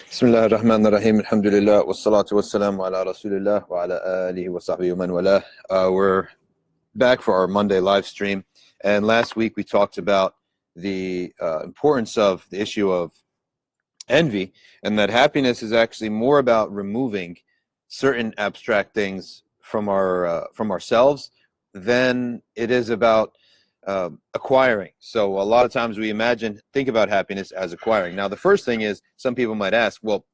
Bismillah ar-Rahman ar-Rahim, alhamdulillah, wassalatu wassalamu ala rasulillah wa ala alihi wa sahbihi wa man walah. We're back for our Monday live stream, and last week we talked about the importance of the issue of envy, and that happiness is actually more about removing certain abstract things from ourselves than it is about acquiring. So a lot of times we think about happiness as acquiring. Now, the first thing is, some people might ask, well,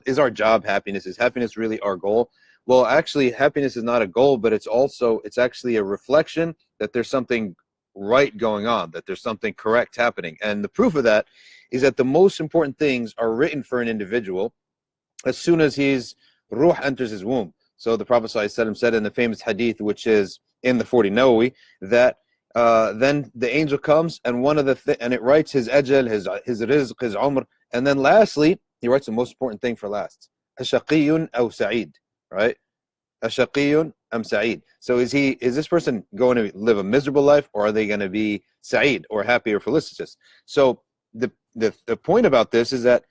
is our job happiness? Is happiness really our goal? Well, actually, happiness is not a goal, but it's actually a reflection that there's something right going on, that there's something correct happening. And the proof of that is that the most important things are written for an individual as soon as his ruh enters his womb. So the Prophet ﷺ said in the famous hadith, which is in the 40 Nawawi, that then the angel comes and and it writes his ajal, his rizq, his umr, and then lastly he writes the most important thing for last: ashaqiyun aw sa'id, right? Ashaqiyun am sa'id. So is this person going to live a miserable life, or are they going to be sa'id, or happy or felicitous? So the point about this is that,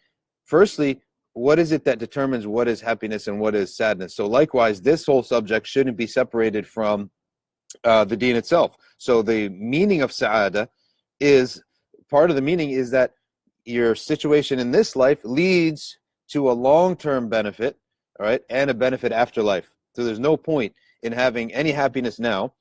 firstly, what is it that determines what is happiness and what is sadness? So likewise, this whole subject shouldn't be separated from the deen itself. So the meaning of sa'ada is, part of the meaning is that your situation in this life leads to a long-term benefit, all right, and a benefit after life. So there's no point in having any happiness now.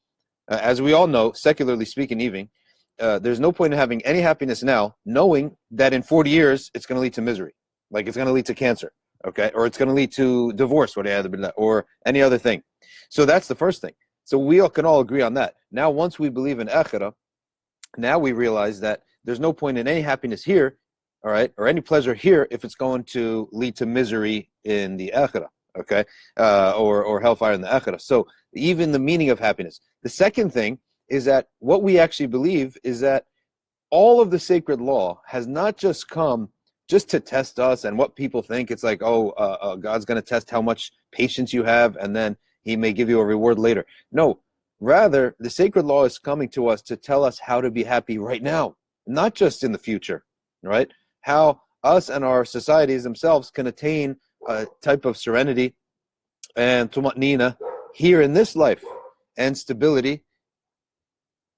As we all know, secularly speaking, even, there's no point in having any happiness now, knowing that in 40 years it's going to lead to misery, like it's going to lead to cancer, okay, or it's going to lead to divorce, or any other thing. So that's the first thing. So we all can all agree on that. Now, once we believe in akhirah, now we realize that there's no point in any happiness here, all right, or any pleasure here, if it's going to lead to misery in the akhirah, okay, or hellfire in the akhirah. So even the meaning of happiness. The second thing is that what we actually believe is that all of the sacred law has not just come just to test us and what people think. It's like, God's going to test how much patience you have, and then he may give you a reward later. No, rather, the sacred law is coming to us to tell us how to be happy right now, not just in the future, right? How us and our societies themselves can attain a type of serenity and tuma'nina here in this life, and stability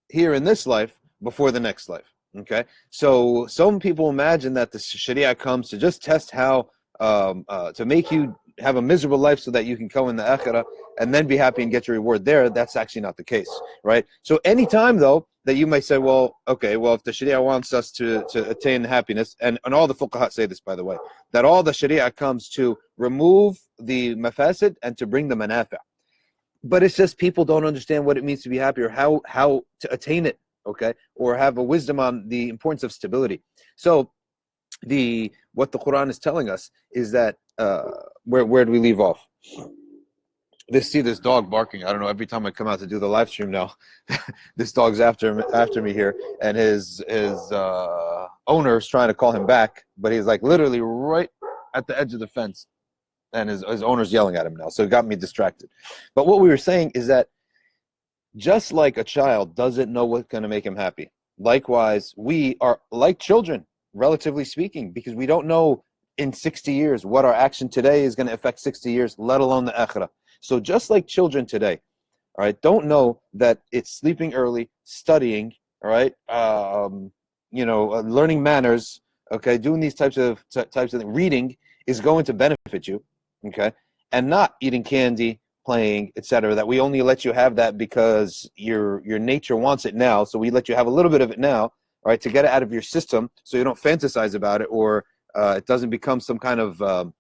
here in this life before the next life. Okay, so some people imagine that the Sharia comes to just test how to make you have a miserable life so that you can come in the akhirah and then be happy and get your reward there. That's actually not the case, right? So anytime, though, that you might say, well, okay, well, if the Sharia wants us to attain happiness, and all the fuqaha say this, by the way, that all the Sharia comes to remove the mafasid and to bring the manafi'. But it's just people don't understand what it means to be happy, or how to attain it, okay, or have a wisdom on the importance of stability. So what the Quran is telling us is that, where do we leave off? See this dog barking. I don't know, every time I come out to do the live stream now, this dog's after me here, and his owner is trying to call him back, but he's like literally right at the edge of the fence, and his owner's yelling at him now, so it got me distracted. But what we were saying is that just like a child doesn't know what's going to make him happy, likewise, we are like children, relatively speaking, because we don't know in 60 years what our action today is going to affect 60 years, let alone the akhirah. So just like children today, all right, don't know that it's sleeping early, studying, all right, learning manners, okay, doing these types of things, reading is going to benefit you, okay, and not eating candy, playing, etc. That we only let you have that because your nature wants it now, so we let you have a little bit of it now, all right, to get it out of your system, so you don't fantasize about it, or it doesn't become some kind of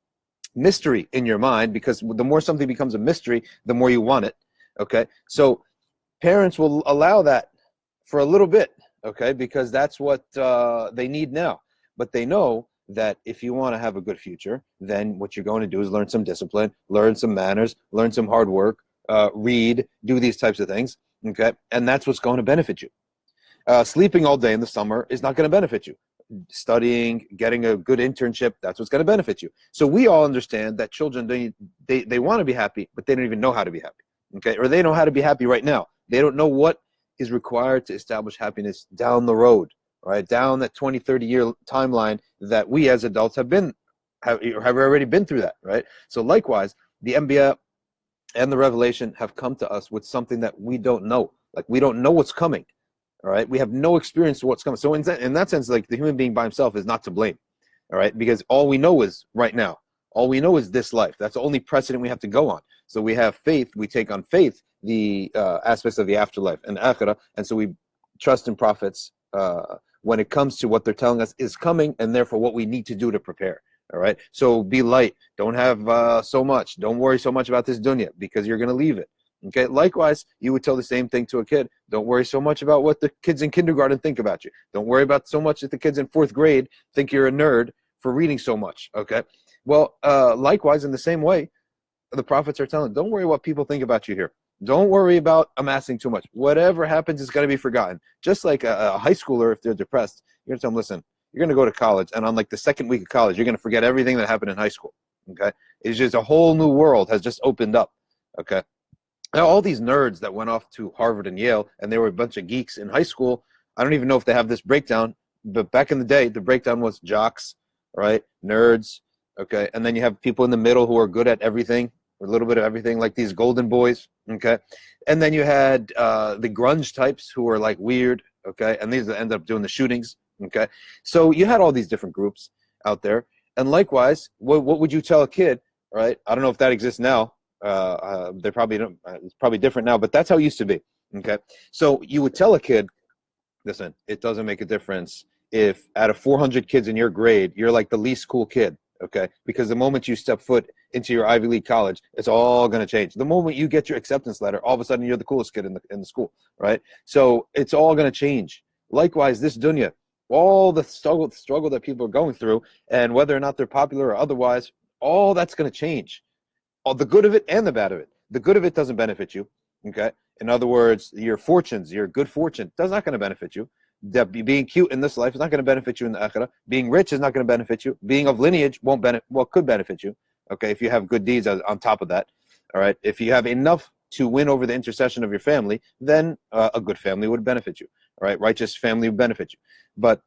mystery in your mind, because the more something becomes a mystery, the more you want it, okay? So parents will allow that for a little bit, okay, because that's what they need now. But they know that if you want to have a good future, then what you're going to do is learn some discipline, learn some manners, learn some hard work, read, do these types of things, okay? And that's what's going to benefit you. Sleeping all day in the summer is not going to benefit you. Studying, getting a good internship, that's what's going to benefit you. So we all understand that children, they want to be happy, but they don't even know how to be happy, okay? Or they know how to be happy right now. They don't know what is required to establish happiness down the road, right? Down that 20, 30-year timeline that we as adults have been have already been through that, right? So likewise, the Anbiya and the revelation have come to us with something that we don't know. Like, we don't know what's coming, all right? We have no experience of what's coming. So in that sense, like, the human being by himself is not to blame, all right? Because all we know is right now. All we know is this life. That's the only precedent we have to go on. So we have faith. We take on faith the aspects of the afterlife and akhirah, and so we trust in prophets when it comes to what they're telling us is coming, and therefore what we need to do to prepare. All right. So be light. Don't have so much. Don't worry so much about this dunya because you're going to leave it. Okay. Likewise, you would tell the same thing to a kid. Don't worry so much about what the kids in kindergarten think about you. Don't worry about so much that the kids in 4th grade think you're a nerd for reading so much. Okay. Well, likewise, in the same way, the prophets are telling, don't worry what people think about you here. Don't worry about amassing too much. Whatever happens is going to be forgotten. Just like a high schooler, if they're depressed, you're going to tell them, listen, you're going to go to college, and on like the 2nd week of college, you're going to forget everything that happened in high school. Okay? It's just a whole new world has just opened up. Okay? Now, all these nerds that went off to Harvard and Yale, and they were a bunch of geeks in high school, I don't even know if they have this breakdown, but back in the day, the breakdown was jocks, right? Nerds, okay? And then you have people in the middle who are good at everything, or a little bit of everything, like these golden boys, okay? And then you had the grunge types who were like weird, okay? And these ended up doing the shootings, okay? So you had all these different groups out there. And likewise, what would you tell a kid, right? I don't know if that exists now. They probably don't. It's probably different now, but that's how it used to be, okay? So you would tell a kid, listen, it doesn't make a difference if out of 400 kids in your grade, you're like the least cool kid, okay? Because the moment you step foot into your Ivy League college, it's all going to change. The moment you get your acceptance letter, all of a sudden you're the coolest kid in the school, right? So it's all going to change. Likewise, this dunya, all the struggle that people are going through, and whether or not they're popular or otherwise, all that's going to change. All the good of it and the bad of it. The good of it doesn't benefit you, okay? In other words, your fortunes, your good fortune, that's not going to benefit you. Being cute in this life is not going to benefit you in the akhirah. Being rich is not going to benefit you. Being of lineage could benefit you, okay, if you have good deeds on top of that, all right? If you have enough to win over the intercession of your family, then a good family would benefit you, all right? Righteous family would benefit you. But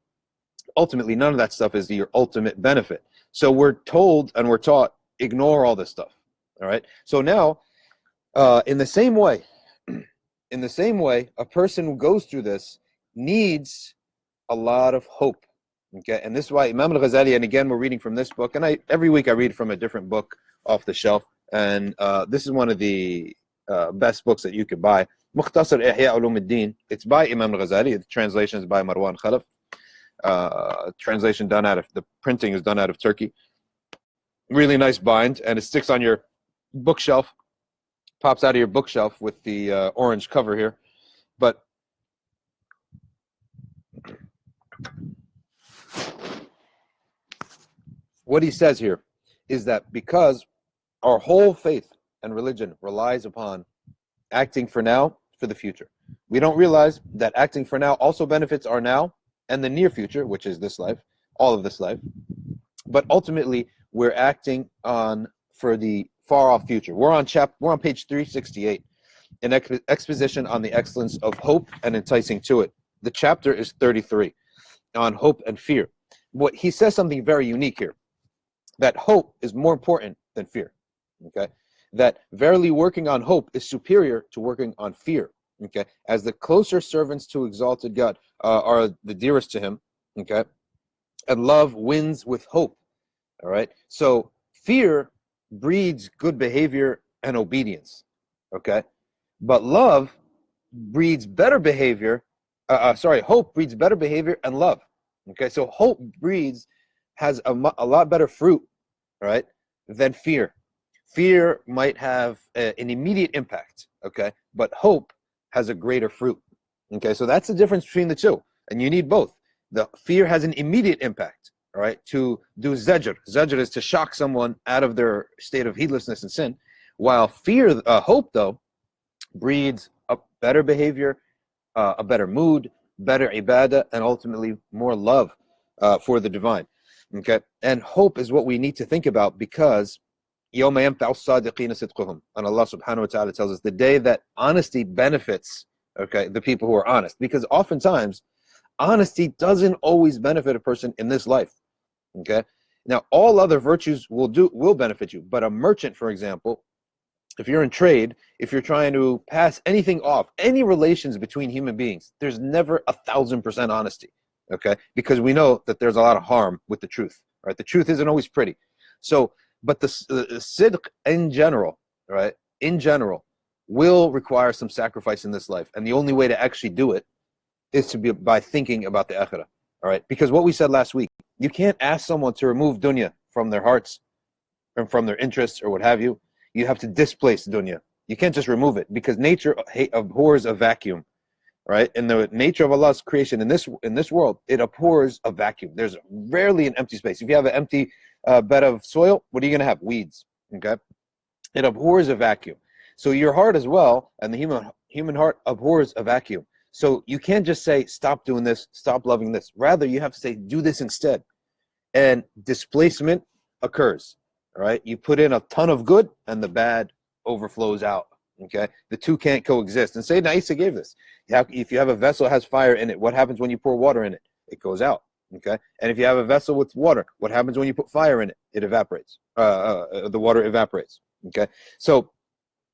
ultimately, none of that stuff is your ultimate benefit. So we're told and we're taught, ignore all this stuff, all right? So now, in the same way, a person who goes through this needs a lot of hope, okay? And this is why Imam al-Ghazali, and again, we're reading from this book, and every week I read from a different book off the shelf, and this is one of the best books that you could buy. Mukhtasar Ihya Ulum al-Din. It's by Imam al-Ghazali. The translation is by Marwan Khalaf. Translation the printing is done out of Turkey. Really nice bind, and it sticks on your bookshelf, pops out of your bookshelf with the orange cover here. But what he says here is that because our whole faith and religion relies upon acting for now for the future, we don't realize that acting for now also benefits our now and the near future, which is this life, all of this life. But ultimately, we're acting on for the far off future. We're on page 368, an exposition on the excellence of hope and enticing to it. The chapter is 33 on hope and fear. What he says something very unique here, that hope is more important than fear. Okay, that verily working on hope is superior to working on fear. Okay, as the closer servants to exalted God are the dearest to him. Okay, and love wins with hope. All right, so fear breeds good behavior and obedience. Okay, but love breeds better behavior. Hope breeds better behavior and love. Okay, so hope has a lot better fruit, right, than fear. Fear might have an immediate impact, okay, but hope has a greater fruit. Okay, so that's the difference between the two, and you need both. The fear has an immediate impact, all right, to do zajr. Zajr is to shock someone out of their state of heedlessness and sin, while hope, though, breeds a better behavior, a better mood, better ibadah, and ultimately more love for the divine. Okay, and hope is what we need to think about, because يَوْمَ يَنْفَعُ الصَّادِقِينَ صِدْقُهُم, and Allah subhanahu wa ta'ala tells us the day that honesty benefits, okay, the people who are honest, because oftentimes honesty doesn't always benefit a person in this life. Okay, Now, all other virtues will benefit you. But a merchant, for example, if you're in trade, if you're trying to pass anything off, any relations between human beings, there's never 1,000% honesty, okay? Because we know that there's a lot of harm with the truth, right? The truth isn't always pretty. So, but the sidq in general, right? In general, will require some sacrifice in this life. And the only way to actually do it is to be by thinking about the akhirah, all right? Because what we said last week, you can't ask someone to remove dunya from their hearts and from their interests or what have you. You have to displace dunya. You can't just remove it, because nature abhors a vacuum, right? And the nature of Allah's creation in this world, it abhors a vacuum. There's rarely an empty space. If you have an empty bed of soil, what are you going to have? Weeds, okay? It abhors a vacuum. So your heart as well, and the human heart abhors a vacuum. So you can't just say, stop doing this, stop loving this. Rather, you have to say, do this instead. And displacement occurs. All right, you put in a ton of good and the bad overflows out. Okay, the two can't coexist. And Sayyidina Isa gave this. If you have a vessel that has fire in it, what happens when you pour water in it? It goes out. Okay, and if you have a vessel with water, what happens when you put fire in it? It evaporates. The water evaporates. Okay, so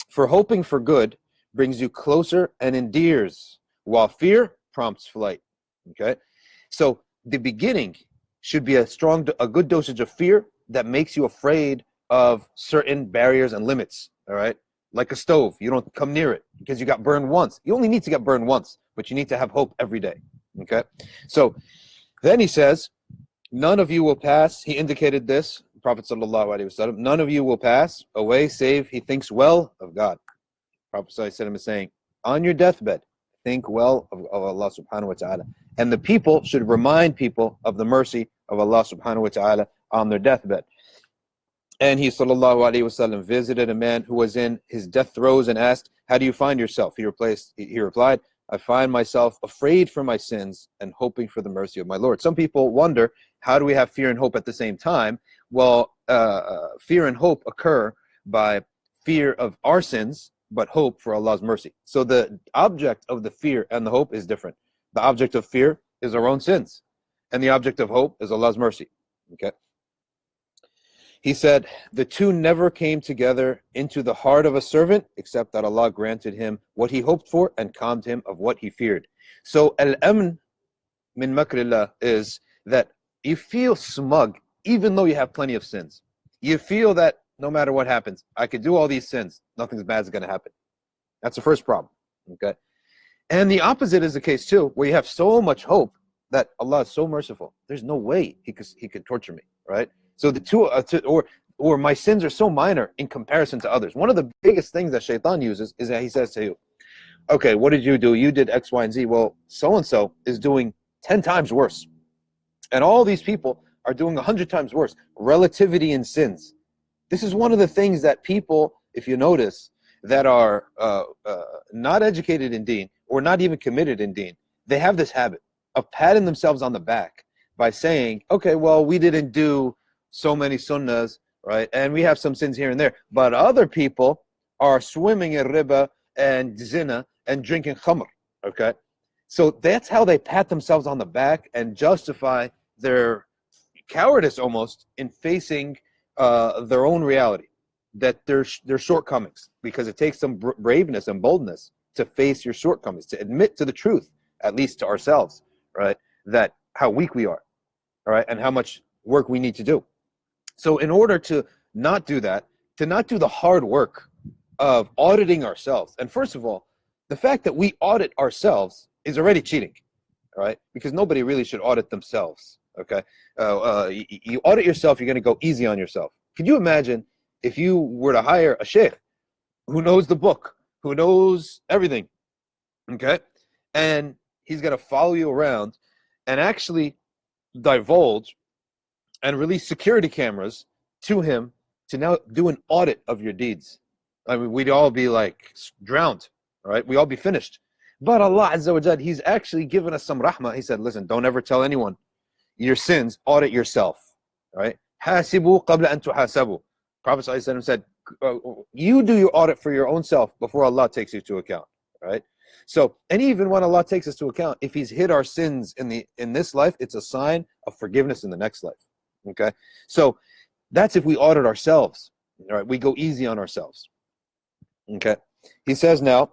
for hoping for good brings you closer and endears, while fear prompts flight. Okay, so the beginning should be a good dosage of fear that makes you afraid of certain barriers and limits, all right? Like a stove, you don't come near it because you got burned once. You only need to get burned once, but you need to have hope every day, okay? So then he says, none of you will pass. He indicated this, Prophet sallallahu alaihi wasallam, none of you will pass away save he thinks well of God. Prophet sallallahu alaihi wasallam is saying, on your deathbed, think well of Allah subhanahu wa ta'ala. And the people should remind people of the mercy of Allah subhanahu wa ta'ala on their deathbed. And he sallallahu alaihi wasallam visited a man who was in his death throes and asked, how do you find yourself? He replied, I find myself afraid for my sins and hoping for the mercy of my Lord. Some people wonder, how do we have fear and hope at the same time? Well, fear and hope occur by fear of our sins, but hope for Allah's mercy. So the object of the fear and the hope is different. The object of fear is our own sins, and the object of hope is Allah's mercy. Okay. He said, the two never came together into the heart of a servant except that Allah granted him what he hoped for and calmed him of what he feared. So al-amn min makrillah is that you feel smug even though you have plenty of sins. You feel that no matter what happens, I could do all these sins, nothing bad is going to happen. That's the first problem. Okay. And the opposite is the case too, where you have so much hope that Allah is so merciful. There's no way he could torture me, right? So the two, or my sins are so minor in comparison to others. One of the biggest things that Shaitan uses is that he says to you, okay, what did you do? You did X, Y, and Z. Well, so-and-so is doing 10 times worse. And all these people are doing 100 times worse. Relativity in sins. This is one of the things that people, if you notice, that are not educated in deen or not even committed in deen, they have this habit of patting themselves on the back by saying, okay, well, we didn't do so many sunnahs, right? And we have some sins here and there. But other people are swimming in riba and zina and drinking khamr, okay? So that's how they pat themselves on the back and justify their cowardice almost in facing their own reality, that their shortcomings, because it takes some braveness and boldness to face your shortcomings, to admit to the truth, at least to ourselves, right? That how weak we are, all right, and how much work we need to do. So in order to not do that, to not do the hard work of auditing ourselves, and first of all, the fact that we audit ourselves is already cheating, all right? Because nobody really should audit themselves, okay? You audit yourself, you're going to go easy on yourself. Could you imagine if you were to hire a sheikh who knows the book, who knows everything, okay? And he's going to follow you around and actually divulge and release security cameras to him to now do an audit of your deeds. I mean, we'd all be like drowned, right? We'd all be finished. But Allah Azza wa Jal, He's actually given us some rahmah. He said, listen, don't ever tell anyone your sins, audit yourself, right? Hasibu qabla an tuhasabu. Prophet ﷺ said, you do your audit for your own self before Allah takes you to account, right? So, and even when Allah takes us to account, if He's hid our sins in this life, it's a sign of forgiveness in the next life. Okay, so that's if we audit ourselves. All right, we go easy on ourselves. Okay, he says now,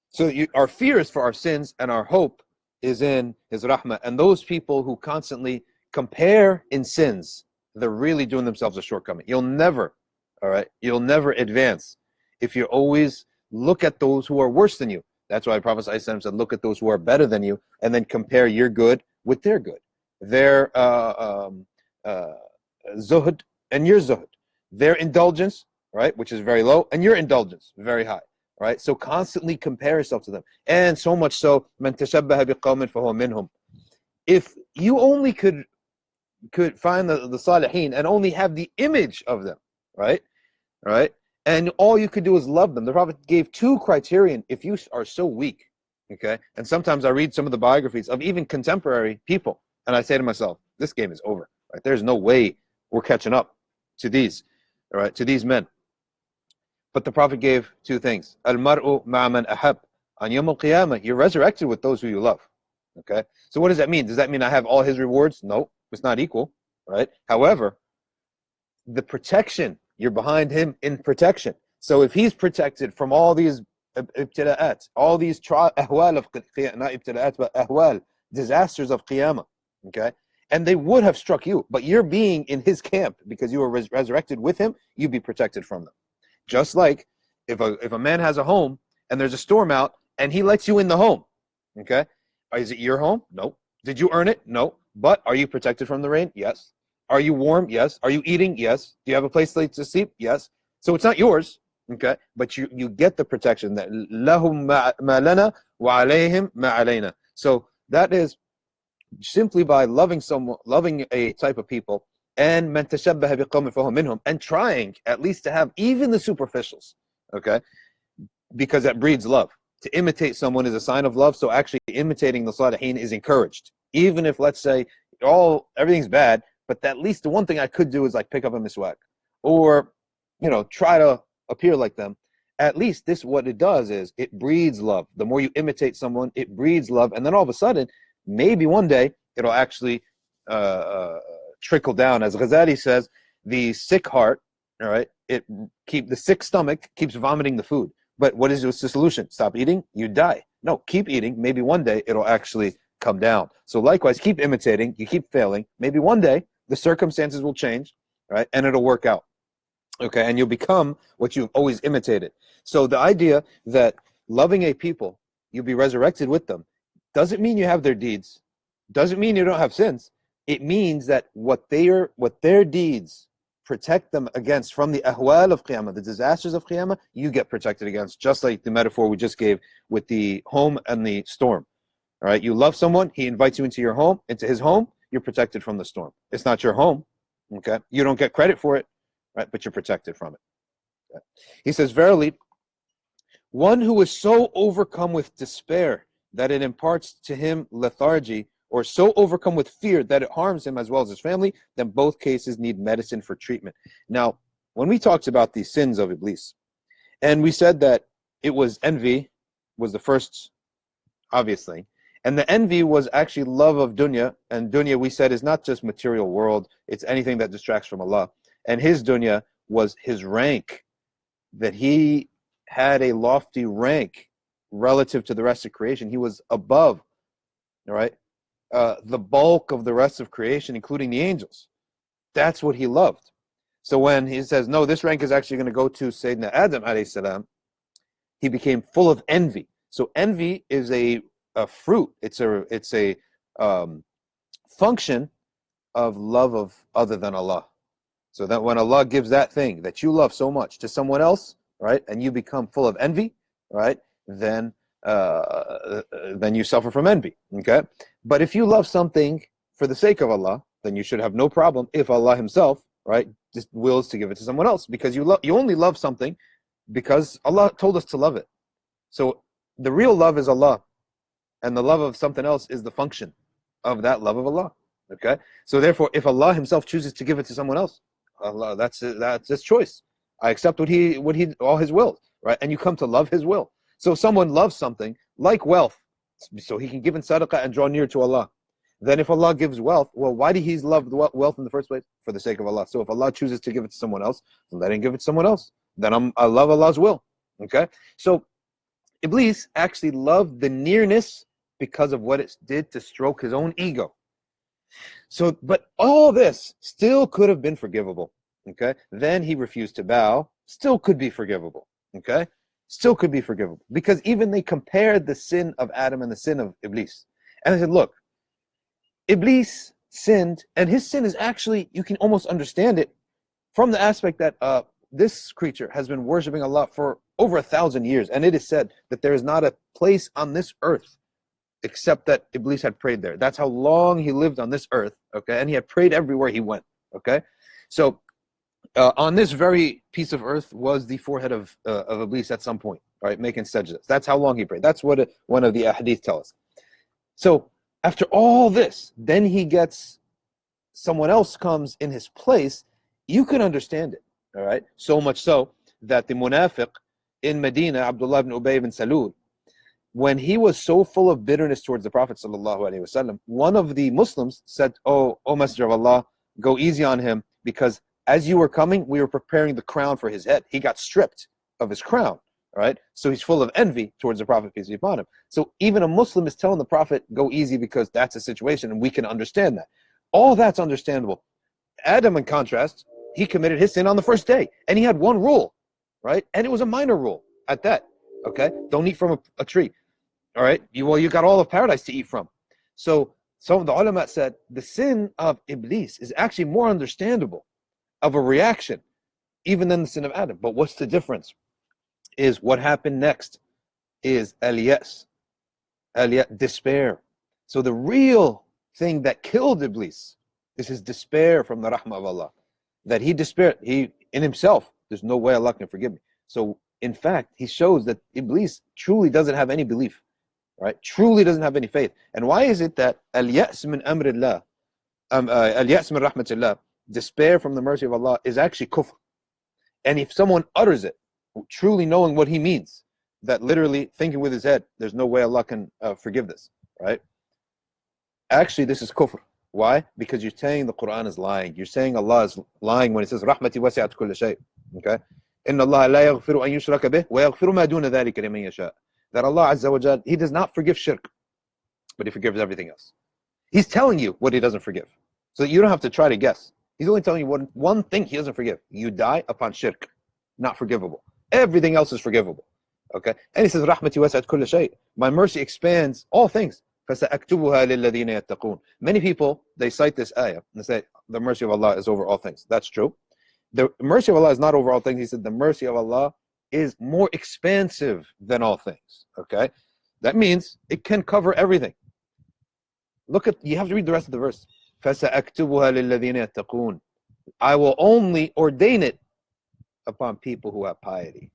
so our fear is for our sins, and our hope is in His rahmah. And those people who constantly compare in sins, they're really doing themselves a shortcoming. You'll never, all right, you'll never advance if you always look at those who are worse than you. That's why Prophet ﷺ said, look at those who are better than you, and then compare your good with their good. Their zuhud and your zuhud. Their indulgence, right, which is very low, and your indulgence, very high. Right? So constantly compare yourself to them. And so much so, مَنْ تَشَبَّهَ بِقَوْمٍ فَهُوَ مِنْهُمْ. If you only could find the salihin and only have the image of them, right? Right? And all you could do is love them. The Prophet gave 2 criterion if you are so weak. Okay? And sometimes I read some of the biographies of even contemporary people, and I say to myself, this game is over. Right? There's no way we're catching up to these, all right, to these men. But the Prophet gave 2 things. Al-mar'u ma'aman ahab. On Yawm al-Qiyamah, you're resurrected with those who you love. Okay? So what does that mean? Does that mean I have all his rewards? No, it's not equal. Right? However, the protection, you're behind him in protection. So if he's protected from all these ibtila'at, all these ahwal of qiyamah, not ibtila'at, but ahwal, disasters of qiyamah, okay? And they would have struck you, but you're being in his camp because you were resurrected with him, you'd be protected from them. Just like if a man has a home and there's a storm out and he lets you in the home, okay? Is it your home? No. Did you earn it? No. But are you protected from the rain? Yes. Are you warm? Yes. Are you eating? Yes. Do you have a place to sleep? Yes. So it's not yours, okay? But you get the protection that lahum ma lana wa alayhim ma alayna. So that is simply by loving a type of people, and man tashabbaha biqawmin fahuwa minhum, and trying at least to have even the superficials, okay? Because that breeds love. To imitate someone is a sign of love, so actually imitating the salihin is encouraged. Even if, let's say, everything's bad, but at least the one thing I could do is like pick up a miswak, or try to appear like them. At least this, what it does is it breeds love. The more you imitate someone, it breeds love, and then all of a sudden, maybe one day it'll actually trickle down. As Ghazali says, the sick heart, all right, the sick stomach keeps vomiting the food. But what is the solution? Stop eating, you die. No, keep eating. Maybe one day it'll actually come down. So likewise, keep imitating. You keep failing. Maybe one day the circumstances will change, right, and it'll work out. Okay, and you'll become what you've always imitated. So the idea that loving a people, you'll be resurrected with them, doesn't mean you have their deeds. Doesn't mean you don't have sins. It means that what their deeds protect them against from the ahwal of qiyamah, the disasters of qiyamah, you get protected against, just like the metaphor we just gave with the home and the storm. All right, you love someone, he invites you into his home, you're protected from the storm. It's not your home, okay? You don't get credit for it, right? But you're protected from it. Okay? He says, verily, one who is so overcome with despair that it imparts to him lethargy, or so overcome with fear that it harms him as well as his family, then both cases need medicine for treatment. Now, when we talked about the sins of Iblis, and we said that it was envy, was the first obvious thing, and the envy was actually love of dunya, and dunya, we said, is not just material world, it's anything that distracts from Allah. And his dunya was his rank, that he had a lofty rank relative to the rest of creation. He was above, all right, the bulk of the rest of creation, including the angels. That's what he loved. So when he says, no, this rank is actually going to go to Sayyidina Adam alayhi salam, he became full of envy. So envy is a fruit. It's a function of love of other than Allah. So that when Allah gives that thing that you love so much to someone else, right, and you become full of envy, right, then you suffer from envy. Okay, but if you love something for the sake of Allah, then you should have no problem if Allah Himself, right, just wills to give it to someone else, because you only love something because Allah told us to love it. So the real love is Allah, and the love of something else is the function of that love of Allah. Okay, so therefore, if Allah Himself chooses to give it to someone else, Allah, that's His choice. I accept all His will, right? And you come to love His will. So someone loves something like wealth, so he can give in sadaqah and draw near to Allah. Then if Allah gives wealth, well, why did he love wealth in the first place? For the sake of Allah. So if Allah chooses to give it to someone else, then let him give it to someone else. Then I love Allah's will. Okay? So Iblis actually loved the nearness because of what it did to stroke his own ego. So, but all this still could have been forgivable. Okay? Then he refused to bow, still could be forgivable. Okay? Still could be forgivable. Because even they compared the sin of Adam and the sin of Iblis. And they said, look, Iblis sinned, and his sin is actually, you can almost understand it from the aspect that this creature has been worshiping Allah for over 1,000 years. And it is said that there is not a place on this earth except that Iblis had prayed there. That's how long he lived on this earth, okay? And he had prayed everywhere he went, okay? So on this very piece of earth was the forehead of Iblis at some point, right? Making sajdas. That's how long he prayed. That's what one of the ahadith tell us. So after all this, then he gets, someone else comes in his place. You can understand it, all right? So much so that the munafiq in Medina, Abdullah ibn Ubay ibn Salul, when he was so full of bitterness towards the Prophet ﷺ, one of the Muslims said, oh Messenger of Allah, go easy on him, because as you were coming, we were preparing the crown for his head. He got stripped of his crown, right? So he's full of envy towards the Prophet, peace be upon him. So even a Muslim is telling the Prophet, go easy, because that's a situation, and we can understand that. All that's understandable. Adam, in contrast, he committed his sin on the first day, and he had one rule, right? And it was a minor rule at that, okay? Don't eat from a tree, all right? You got all of paradise to eat from. So some of the ulama said the sin of Iblis is actually more understandable of a reaction even than the sin of Adam. But what's the difference? Is what happened next is al-yas, despair. So the real thing that killed Iblis is his despair from the rahmah of Allah. That he despaired, in himself, there's no way Allah can forgive me. So in fact, he shows that Iblis truly doesn't have any belief, right? Truly doesn't have any faith. And why is it that al-ya's min amrillah, al-ya's min rahmatillah, despair from the mercy of Allah, is actually kufr? And if someone utters it, truly knowing what he means, that literally thinking with his head, there's no way Allah can forgive this, right? Actually, this is kufr. Why? Because you're saying the Quran is lying. You're saying Allah is lying when it says Rahmati wasi'at kulli shay. Okay? Inna Allah la yaghfiru an yushraka bih wa yaghfiru ma duna dhalika liman yasha. That Allah Azza wa Jal, He does not forgive shirk, but He forgives everything else. He's telling you what He doesn't forgive, so that you don't have to try to guess. He's only telling you one thing He doesn't forgive. You die upon shirk, not forgivable. Everything else is forgivable. Okay? And He says Rahmati wasi'at kulli shay. My mercy expands all things. Many people, they cite this ayah and they say the mercy of Allah is over all things. That's true. The mercy of Allah is not over all things. He said the mercy of Allah is more expansive than all things. Okay? That means it can cover everything. You have to read the rest of the verse. I will only ordain it upon people who have piety.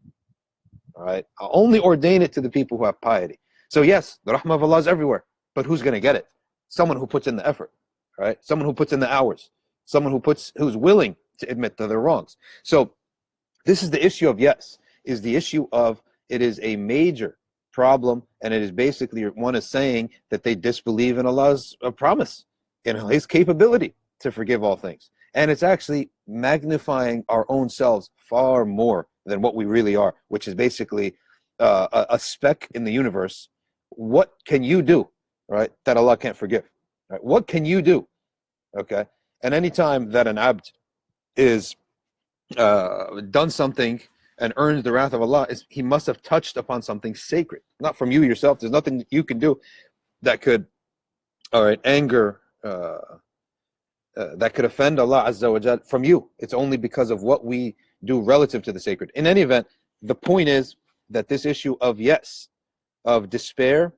All right? I'll only ordain it to the people who have piety. So yes, the rahmah of Allah is everywhere. But who's going to get it? Someone who puts in the effort, right? Someone who puts in the hours. Someone who's willing to admit to their wrongs. So this is the issue of is the issue of it is a major problem, and it is basically one is saying that they disbelieve in Allah's promise, in His capability to forgive all things. And it's actually magnifying our own selves far more than what we really are, which is basically a speck in the universe. What can you do? Right, that Allah can't forgive. Right? What can you do? Okay, and anytime that an abd is done something and earns the wrath of Allah, he must have touched upon something sacred, not from you yourself. There's nothing you can do that could, anger, that could offend Allah Azza wa Jal from you. It's only because of what we do relative to the sacred. In any event, the point is that this issue of of despair,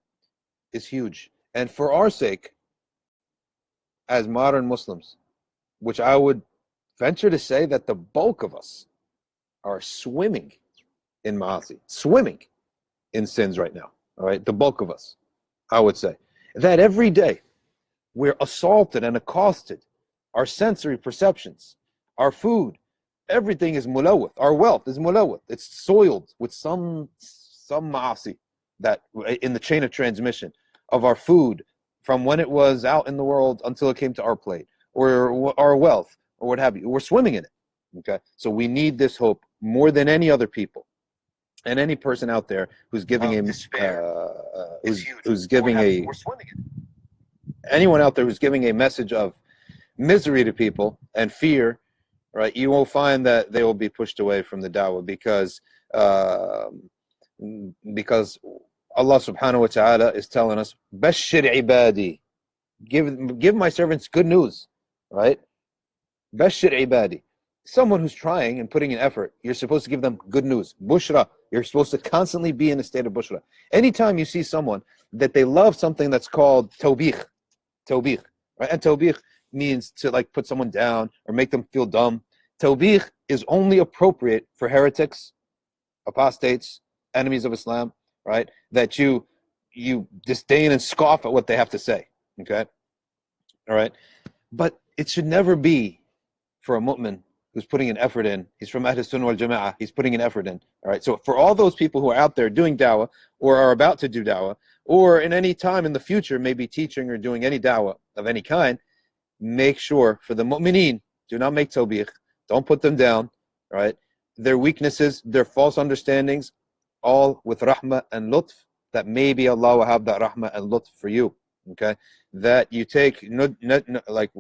is huge. And for our sake, as modern Muslims, which I would venture to say that the bulk of us are swimming in ma'asi, swimming in sins right now, all right? The bulk of us, I would say. That every day we're assaulted and accosted. Our sensory perceptions, our food, everything is mulawwath. Our wealth is mulawwath. It's soiled with some ma'asi that in the chain of transmission of our food, from when it was out in the world until it came to our plate, or our wealth, or what have you. We're swimming in it. Okay, so we need this hope more than any other people, and any person out there who's giving who's giving a anyone out there who's giving a message of misery to people and fear, right? You will find that they will be pushed away from the da'wah because Allah subhanahu wa ta'ala is telling us, Bashir ibadi, give my servants good news, right? Bashir ibadi. Someone who's trying and putting in effort, you're supposed to give them good news. Bushra, you're supposed to constantly be in a state of bushra. Anytime you see someone that they love something that's called tawbih, right? And tawbih means to like put someone down or make them feel dumb. Tawbih is only appropriate for heretics, apostates, enemies of Islam, right? That you disdain and scoff at what they have to say, okay? All right? But it should never be for a mu'min who's putting an effort in. He's from Ahl Sunnah wal Jama'ah. He's putting an effort in, all right? So for all those people who are out there doing da'wah or are about to do da'wah or in any time in the future maybe teaching or doing any da'wah of any kind, make sure for the mu'mineen, do not make tawbih. Don't put them down, right? Their weaknesses, their false understandings, all with rahmah and lutf, that maybe Allah will have that rahmah and lutf for you, okay? That you take, like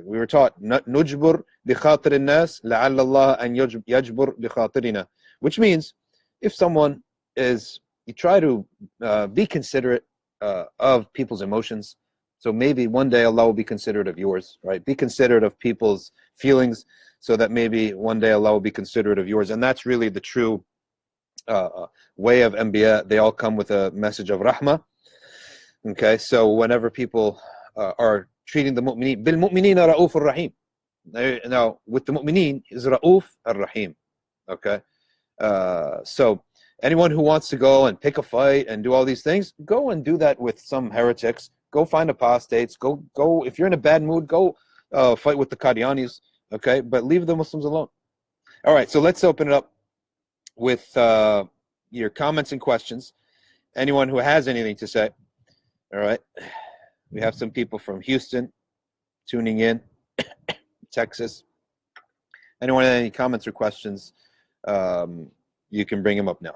we were taught, nujbur bi khatir an-nas la'alla Allah an yajbur bi khatirina, which means if someone is, you try to be considerate of people's emotions. So maybe one day Allah will be considerate of yours, right? Be considerate of people's feelings so that maybe one day Allah will be considerate of yours. And that's really the true way of Anbiya. They all come with a message of rahmah. Okay, so whenever people are treating the mu'mineen, bil mu'mineen ra'uf ar-rahim. Now, with the mu'mineen is ra'uf ar-rahim. Okay, so anyone who wants to go and pick a fight and do all these things, go and do that with some heretics. Go find apostates. Go. If you're in a bad mood, go fight with the Qadianis. Okay, but leave the Muslims alone. All right, so let's open it up with your comments and questions. Anyone who has anything to say. All right, we have some people from Houston tuning in, Texas. Anyone have any comments or questions? You can bring them up now.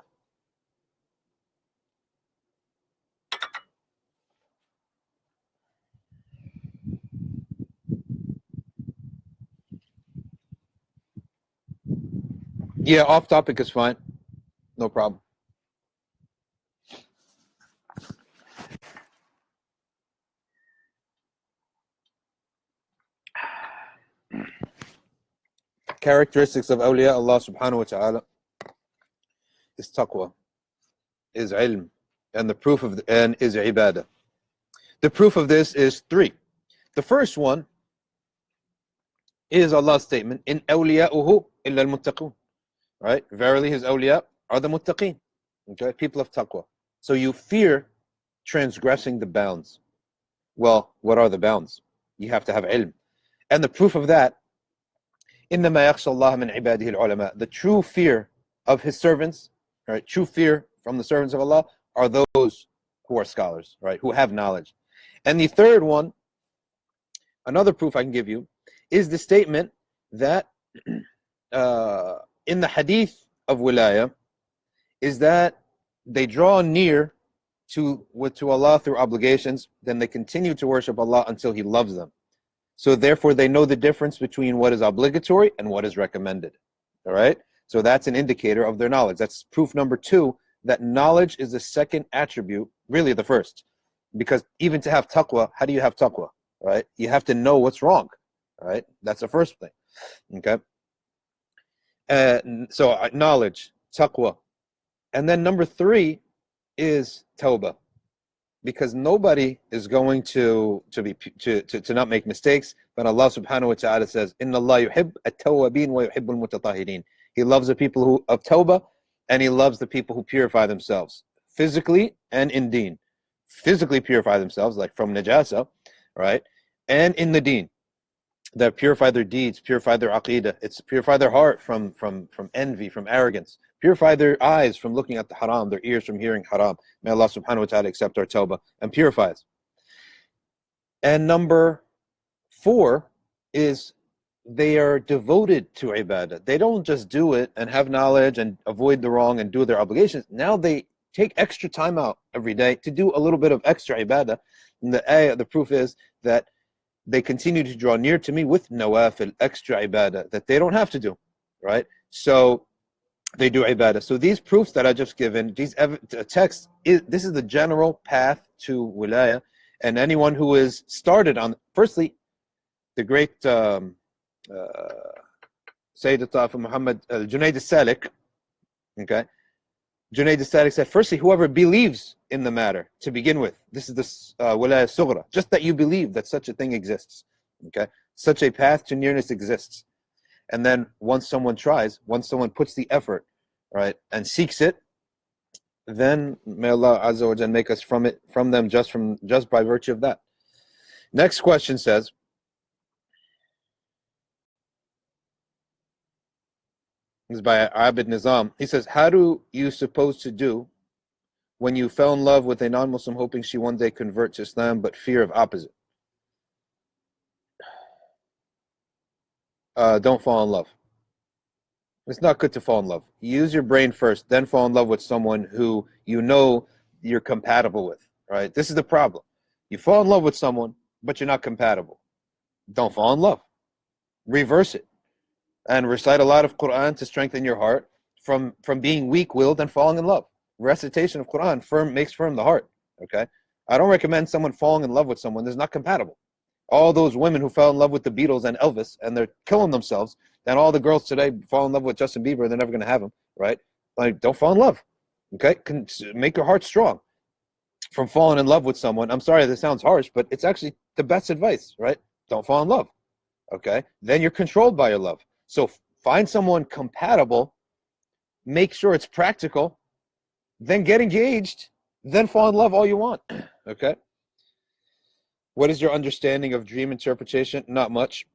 Yeah, off topic is fine. No problem. Characteristics of awliya Allah subhanahu wa ta'ala is taqwa, is ilm, and the proof of and is ibadah. The proof of this is three. The first one is Allah's statement, in awliya'uhu illa al-muttaqun. Right? Verily his awliya are the muttaqeen. Okay, people of taqwa. So you fear transgressing the bounds. Well, what are the bounds? You have to have ilm. And the proof of that, إِنَّمَا يَخْشَى اللَّهَ مِنْ عِبَادِهِ الْعُلَمَاء. The true fear of his servants, right? True fear from the servants of Allah are those who are scholars, right? Who have knowledge. And the third one, another proof I can give you, is the statement that in the hadith of wilaya is that they draw near to Allah through obligations, then they continue to worship Allah until He loves them. So therefore they know the difference between what is obligatory and what is recommended. All right? So that's an indicator of their knowledge. That's proof number 2, that knowledge is the second attribute, really the first. Because even to have taqwa, how do you have taqwa? Right? You have to know what's wrong. Right? That's the first thing. Okay? So knowledge, taqwa. And then number 3 is tawbah. Because nobody is going to not make mistakes, but Allah subhanahu wa ta'ala says, Inna Allah yuhib at-tawwabin wa yuhib al-mutatahhirin. He loves the people of tawbah, and He loves the people who purify themselves, physically and in deen. Physically purify themselves, like from najasa, right? And in the deen, that purify their deeds, purify their aqidah. It's purify their heart from envy, from arrogance. Purify their eyes from looking at the haram, their ears from hearing haram. May Allah subhanahu wa ta'ala accept our tawbah and purify us. And number 4 is they are devoted to ibadah. They don't just do it and have knowledge and avoid the wrong and do their obligations. Now they take extra time out every day to do a little bit of extra ibadah. And the proof is that they continue to draw near to me with nawafil, extra ibadah, that they don't have to do, right? So they do ibadah. So these proofs that I just given, these texts, this is the general path to wilaya. And anyone who is started on, firstly, the great Sayyid al-Tafa Muhammad Junaid al-Salik, okay? Junaid al-Salik said, firstly, whoever believes in the matter to begin with, this is the wilaya sughra, just that you believe that such a thing exists, okay? Such a path to nearness exists. And then once someone tries, once someone puts the effort, right, and seeks it, then may Allah Azza wa Jalla make us from them just by virtue of that. Next question says, this is by Abid Nizam. He says, how do you supposed to do when you fell in love with a non-Muslim hoping she one day convert to Islam but fear of opposite? Don't fall in love. It's not good to fall in love. Use your brain first, then fall in love with someone who you know you're compatible with, right? This is the problem. You fall in love with someone, but you're not compatible. Don't fall in love. Reverse it. And recite a lot of Quran to strengthen your heart from being weak-willed and falling in love. Recitation of Quran makes firm the heart, okay? I don't recommend someone falling in love with someone that's not compatible. All those women who fell in love with the Beatles and Elvis and they're killing themselves, and all the girls today fall in love with Justin Bieber and they're never going to have him, right? Like, don't fall in love, okay? Make your heart strong from falling in love with someone. I'm sorry, this sounds harsh, but it's actually the best advice, right? Don't fall in love, okay? Then you're controlled by your love. So find someone compatible, make sure it's practical, then get engaged, then fall in love all you want, okay? What is your understanding of dream interpretation? Not much.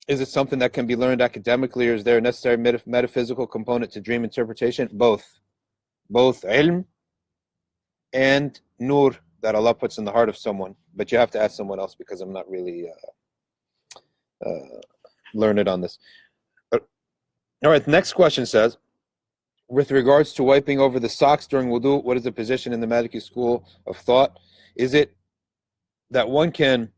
Is it something that can be learned academically, or is there a necessary metaphysical component to dream interpretation? Both ilm and nur that Allah puts in the heart of someone. But you have to ask someone else because I'm not really learned on this. All right, the next question says, with regards to wiping over the socks during wudu, what is the position in the Maliki school of thought? Is it that one can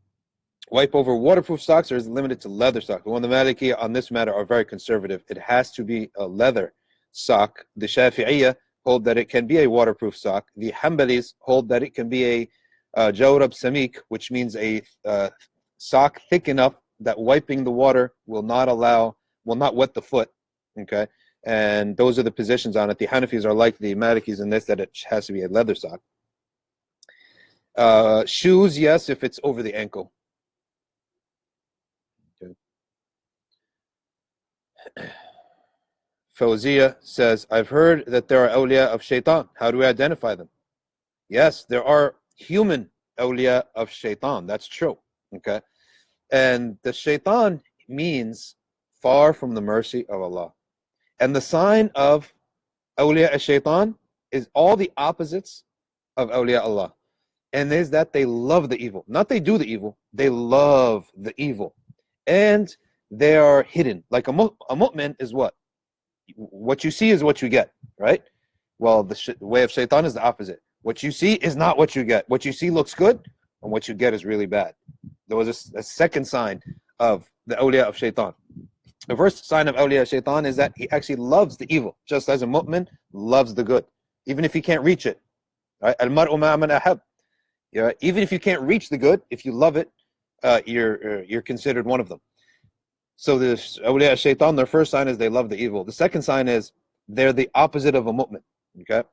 wipe over waterproof socks, or is it limited to leather socks? Well, the Maliki on this matter are very conservative. It has to be a leather sock. The Shafi'iyya hold that it can be a waterproof sock. The Hanbalis hold that it can be a jawrab samik, which means a sock thick enough that wiping the water will not wet the foot. Okay, and those are the positions on it. The Hanafis are like the Malikis in this, that it has to be a leather sock. Shoes, yes, if it's over the ankle. Okay. Fawzia says, I've heard that there are awliya of shaitan. How do we identify them? Yes, there are human awliya of shaitan. That's true. Okay, and the shaitan means far from the mercy of Allah. And the sign of awliya al-shaytan is all the opposites of awliya Allah. And is that they love the evil. Not they do the evil, they love the evil. And they are hidden. Like a mu'min is what? What you see is what you get, right? Well, the way of shaitan is the opposite. What you see is not what you get. What you see looks good, and what you get is really bad. There was a second sign of the awliya of shaitan. The first sign of awliya shaitan is that he actually loves the evil, just as a mu'min loves the good, even if he can't reach it. Right? Al-mar'u ma'a man ahab. Even if you can't reach the good, if you love it, you're considered one of them. So this awliya shaitan, their first sign is they love the evil. The second sign is they're the opposite of a mu'min. Okay?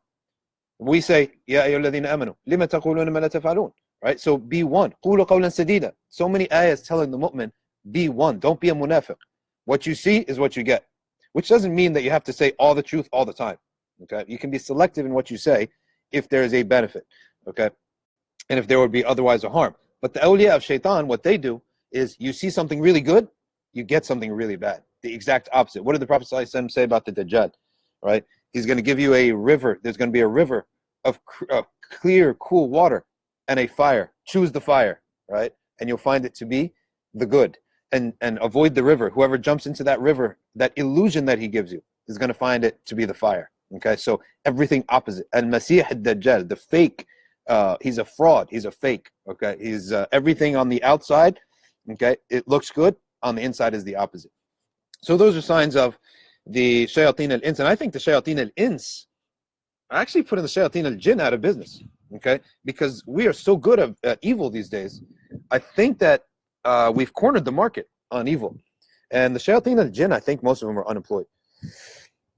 We say, Ya ayyuhalladhina amanu, lima taquluna ma la taf'alun. Right? So be one. Qulu qawlan sadida. So many ayahs telling the mu'min, be one. Don't be a munafiq. What you see is what you get, which doesn't mean that you have to say all the truth all the time. Okay, you can be selective in what you say if there is a benefit. Okay, and if there would be otherwise a harm. But the awliya of shaitan, what they do is you see something really good, you get something really bad. The exact opposite. What did the Prophet ﷺ say about the Dajjal? Right, he's going to give you a river. There's going to be a river of clear, cool water and a fire. Choose the fire. Right, and you'll find it to be the good. And avoid the river. Whoever jumps into that river, that illusion that he gives you, is going to find it to be the fire. Okay, so everything opposite. Al-Masih ad-Dajjal, the fake, he's a fraud, he's a fake. Okay, he's everything on the outside. Okay, it looks good. On the inside is the opposite. So those are signs of the shayateen al-ins, and I think the shayateen al-ins are actually putting the shayateen al-jinn out of business. Okay, because we are so good at evil these days. I think that we've cornered the market on evil, and the shayateen al-jinn, I think most of them are unemployed.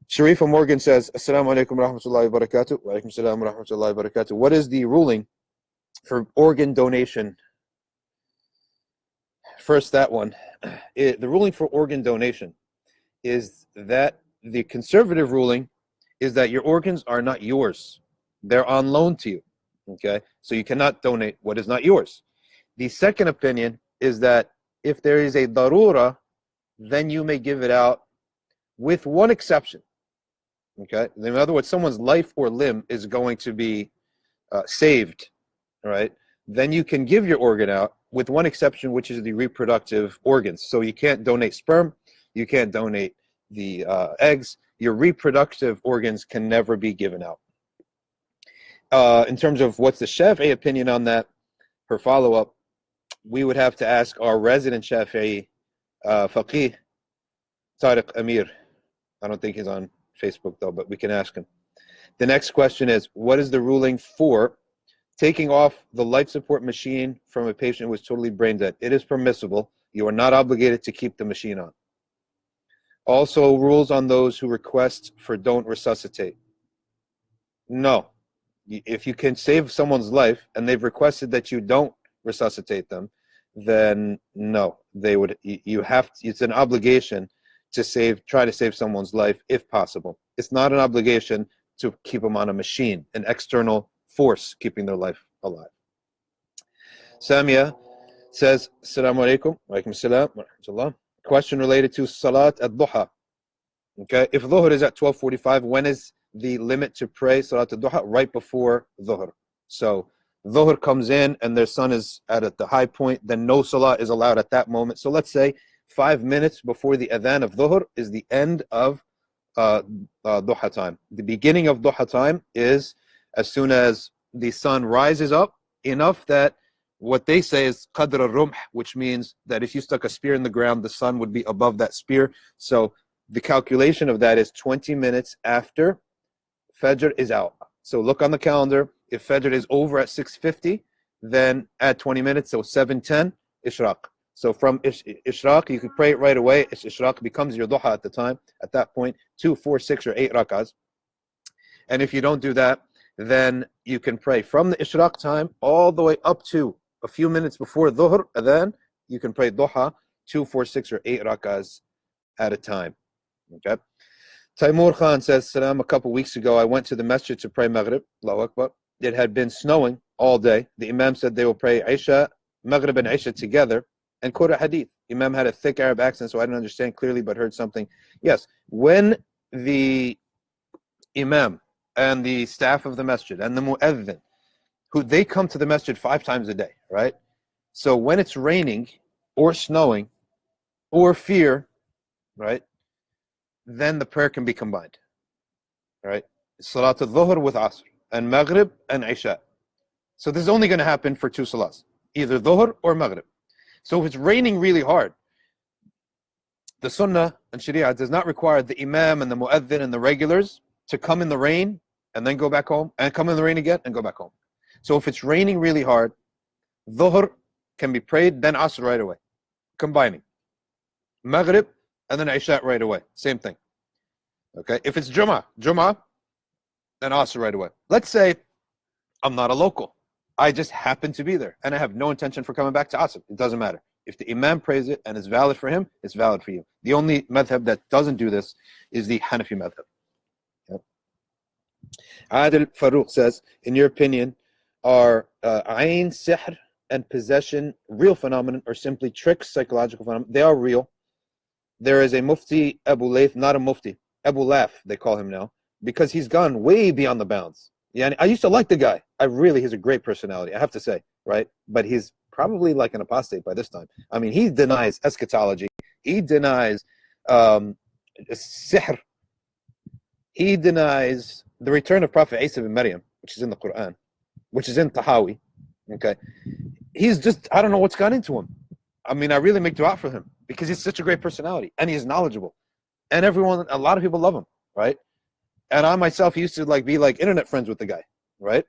Sharifa Morgan says, Assalamu alaikum wa rahmatullahi wa barakatuh. Wa alaikum salam wa rahmatullahi wa barakatuh. What is the ruling for organ donation? First, that one. The ruling for organ donation is that the conservative ruling is that your organs are not yours. They're on loan to you. Okay? So you cannot donate what is not yours. The second opinion is that if there is a darura, then you may give it out, with one exception. Okay? In other words, someone's life or limb is going to be saved, right? Then you can give your organ out, with one exception, which is the reproductive organs. So you can't donate sperm, you can't donate the eggs. Your reproductive organs can never be given out. In terms of what's the Shafi'i opinion on that, for follow-up, we would have to ask our resident Shafi'i faqih, Tariq Amir. I don't think he's on Facebook though, but we can ask him. The next question is, what is the ruling for taking off the life support machine from a patient who is totally brain dead? It is permissible. You are not obligated to keep the machine on. Also, rules on those who request for don't resuscitate. No. If you can save someone's life and they've requested that you don't resuscitate them, then no. They would. You have to, it's an obligation to try to save someone's life if possible. It's not an obligation to keep them on a machine, an external force keeping their life alive. Samia says, Assalamu alaikum. Wa alaikum salam wa rahmatullah. Question related to Salat al-Duha. Okay, if Dhuhr is at 12:45, when is the limit to pray Salat al-Duha? Right before Dhuhr. So Dhuhr comes in and their sun is at the high point, then no Salah is allowed at that moment. So let's say 5 minutes before the adhan of Dhuhr is the end of Duha time. The beginning of Duha time is as soon as the sun rises up enough that what they say is qadr al-rumh, which means that if you stuck a spear in the ground, the sun would be above that spear. So the calculation of that is 20 minutes after Fajr is out. So look on the calendar. If Fajr is over at 6:50, then add 20 minutes, so 7:10, Ishraq. So from Ishraq, you can pray it right away. Ishraq becomes your Duha at the time. At that point, 2, 4, 6, or 8 rakahs. And if you don't do that, then you can pray from the Ishraq time all the way up to a few minutes before Dhuhr, and then you can pray Duha 2, 4, 6, or 8 rakahs at a time. Okay. Taimur Khan says, Salam, a couple weeks ago, I went to the masjid to pray Maghrib. Allahu Akbar. It had been snowing all day. The Imam said they will pray Isha, Maghrib and Isha together and quote a hadith. Imam had a thick Arab accent, so I didn't understand clearly, but heard something. Yes, when the Imam and the staff of the masjid and the mu'adhin, who they come to the masjid 5 times a day, right? So when it's raining or snowing or fear, right, then the prayer can be combined, right? Salat al-Dhuhr with Asr, and Maghrib and Isha. So this is only going to happen for 2 salats, either Dhuhr or Maghrib. So if it's raining really hard, the Sunnah and Sharia does not require the Imam and the Mu'adhin and the regulars to come in the rain and then go back home, and come in the rain again and go back home. So if it's raining really hard, Dhuhr can be prayed, then Asr right away, combining. Maghrib, and then Isha right away, same thing. Okay, if it's Jummah, then Asr right away. Let's say I'm not a local. I just happen to be there, and I have no intention for coming back to Asr. It doesn't matter. If the Imam prays it and it's valid for him, it's valid for you. The only madhab that doesn't do this is the Hanafi madhab. Yep. Adil Farouk says, in your opinion, are ayn, sihr, and possession real phenomenon or simply tricks, psychological phenomenon? They are real. There is a Mufti, Abu Layth, not a Mufti, Abu Laf, they call him now, because he's gone way beyond the bounds. Yeah, I used to like the guy. He's a great personality, I have to say, right? But he's probably like an apostate by this time. I mean, he denies eschatology. He denies sihr. He denies the return of Prophet Isa bin Maryam, which is in the Quran, which is in Tahawi. Okay, he's just, I don't know what's got into him. I mean, I really make dua for him because he's such a great personality and he's knowledgeable, and everyone, a lot of people love him, right? And I myself used to be internet friends with the guy, right?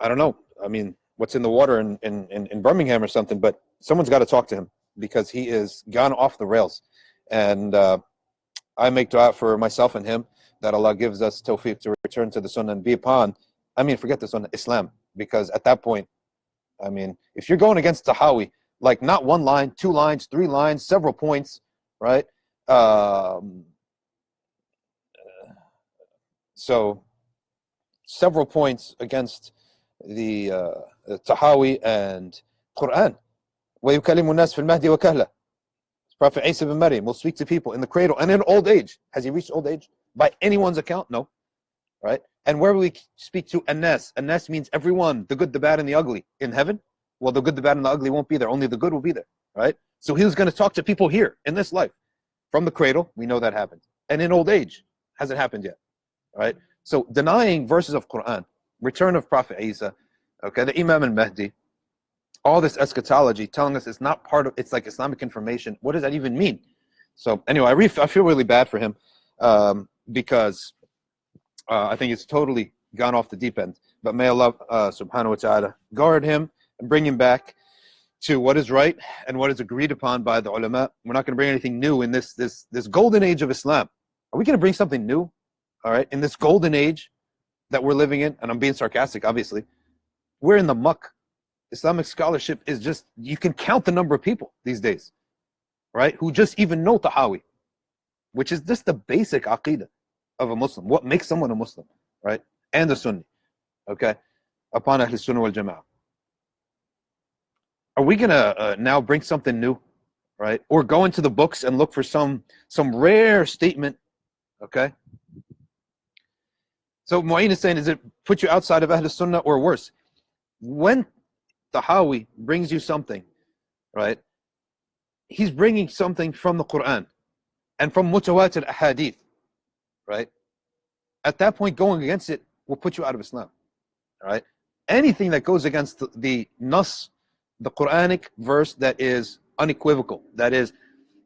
I don't know. I mean, what's in the water in Birmingham or something, but someone's got to talk to him because he is gone off the rails. And I make dua for myself and him that Allah gives us tawfiq to return to the sunnah and be upon, I mean, forget the sunnah, Islam. Because at that point, I mean, if you're going against Tahawi, like not one line, 2 lines, 3 lines, several points, right? So several points against the Tahawi and Quran. وَيُكَلِّمُ النَّاسِ فِي الْمَهْدِ وَكَهْلًا. Prophet Isa bin Maryam will speak to people in the cradle and in old age. Has he reached old age? By anyone's account? No. Right? And where will we speak to Anas? Anas means everyone, the good, the bad, and the ugly. In heaven? Well, the good, the bad, and the ugly won't be there. Only the good will be there. Right? So he was going to talk to people here in this life. From the cradle, we know that happened. And in old age, hasn't happened yet. Right? So denying verses of Quran, return of Prophet Isa, okay, the Imam al-Mahdi, all this eschatology telling us it's not part of, it's like Islamic information. What does that even mean? So anyway, I feel really bad for him because I think it's totally gone off the deep end. But may Allah subhanahu wa ta'ala guard him and bring him back to what is right and what is agreed upon by the ulama. We're not going to bring anything new in this golden age of Islam. Are we going to bring something new? All right, in this golden age that we're living in, and I'm being sarcastic, obviously, we're in the muck. Islamic scholarship is just, you can count the number of people these days, right, who just even know Tahawi, which is just the basic aqidah of a Muslim. What makes someone a Muslim, right? And the Sunni, okay, upon Ahl Sunnah wal Jama'ah. Are we gonna now bring something new, right? Or go into the books and look for some rare statement, okay? So Mu'in is saying, does it put you outside of Ahl Sunnah or worse? When Tahawi brings you something, right, he's bringing something from the Quran and from mutawatir ahadith, right? At that point, going against it will put you out of Islam, all right? Anything that goes against the nas, the Quranic verse that is unequivocal, that is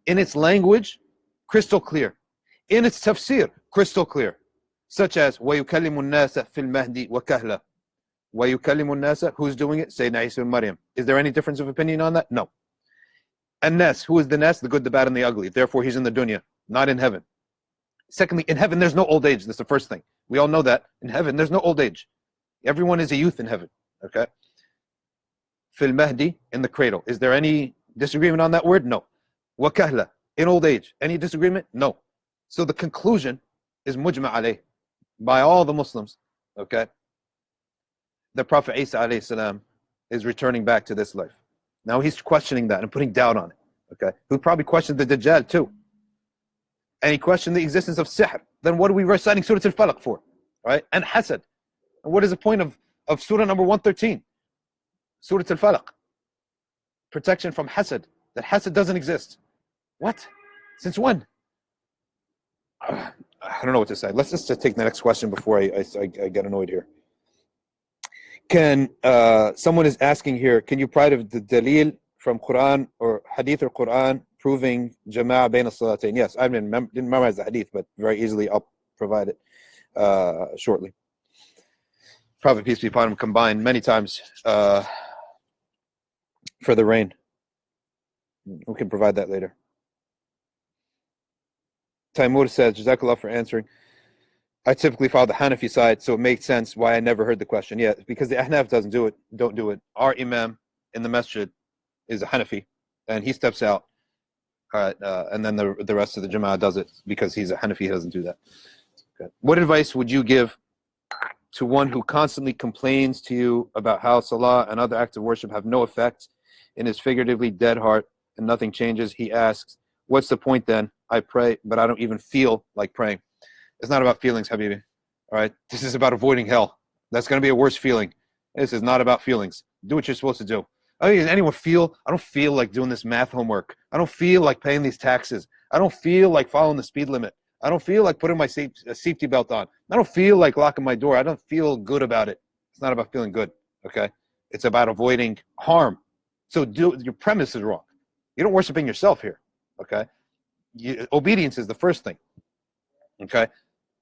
in its language, crystal clear, in its tafsir, crystal clear, such as وَيُكَلِّمُ النَّاسَ فِي الْمَهْدِ وَكَهْلًا. وَيُكَلِّمُ النَّاسَ, who's doing it? Sayyidina Isa bin Maryam. Is there any difference of opinion on that? No. And Nas, who is the Nas? The good, the bad, and the ugly. Therefore, he's in the dunya, not in heaven. Secondly, in heaven, there's no old age. That's the first thing. We all know that. In heaven, there's no old age. Everyone is a youth in heaven. Okay? Fil Mahdi, in the cradle. Is there any disagreement on that word? No. Wakahla, in old age. Any disagreement? No. So the conclusion is mujma' alayh by all the Muslims. Okay? The Prophet Isa alayhi salam is returning back to this life. Now he's questioning that and putting doubt on it. Okay? He probably questioned the Dajjal too. And he questioned the existence of sihr. Then what are we reciting Surah Al-Falaq for? Right? And hasad. And what is the point of Surah number 113? Surah Al-Falaq. Protection from hasad. That hasad doesn't exist. What? Since when? I don't know what to say. Let's just take the next question before I get annoyed here. Can someone is asking here, can you provide the dalil from Quran or hadith or Quran proving jama'ah bain as-salatayn? Yes, I didn't memorize the hadith, but very easily I'll provide it shortly. Prophet, peace be upon him, combined many times for the rain. We can provide that later. Taimur says, Jazakallah for answering. I typically follow the Hanafi side, so it makes sense why I never heard the question. Yeah, because the Ahnaf don't do it. Our Imam in the masjid is a Hanafi, and he steps out, and then the rest of the Jama'ah does it because he's a Hanafi, he doesn't do that. Okay. What advice would you give to one who constantly complains to you about how Salah and other acts of worship have no effect in his figuratively dead heart and nothing changes? He asks, what's the point then? I pray, but I don't even feel like praying. It's not about feelings, Habibi. All right? This is about avoiding hell. That's going to be a worse feeling. This is not about feelings. Do what you're supposed to do. Does anyone feel, I don't feel like doing this math homework. I don't feel like paying these taxes. I don't feel like following the speed limit. I don't feel like putting my safety belt on. I don't feel like locking my door. I don't feel good about it. It's not about feeling good, okay? It's about avoiding harm. So your premise is wrong. You don't worshiping yourself here, okay? Obedience is the first thing, okay?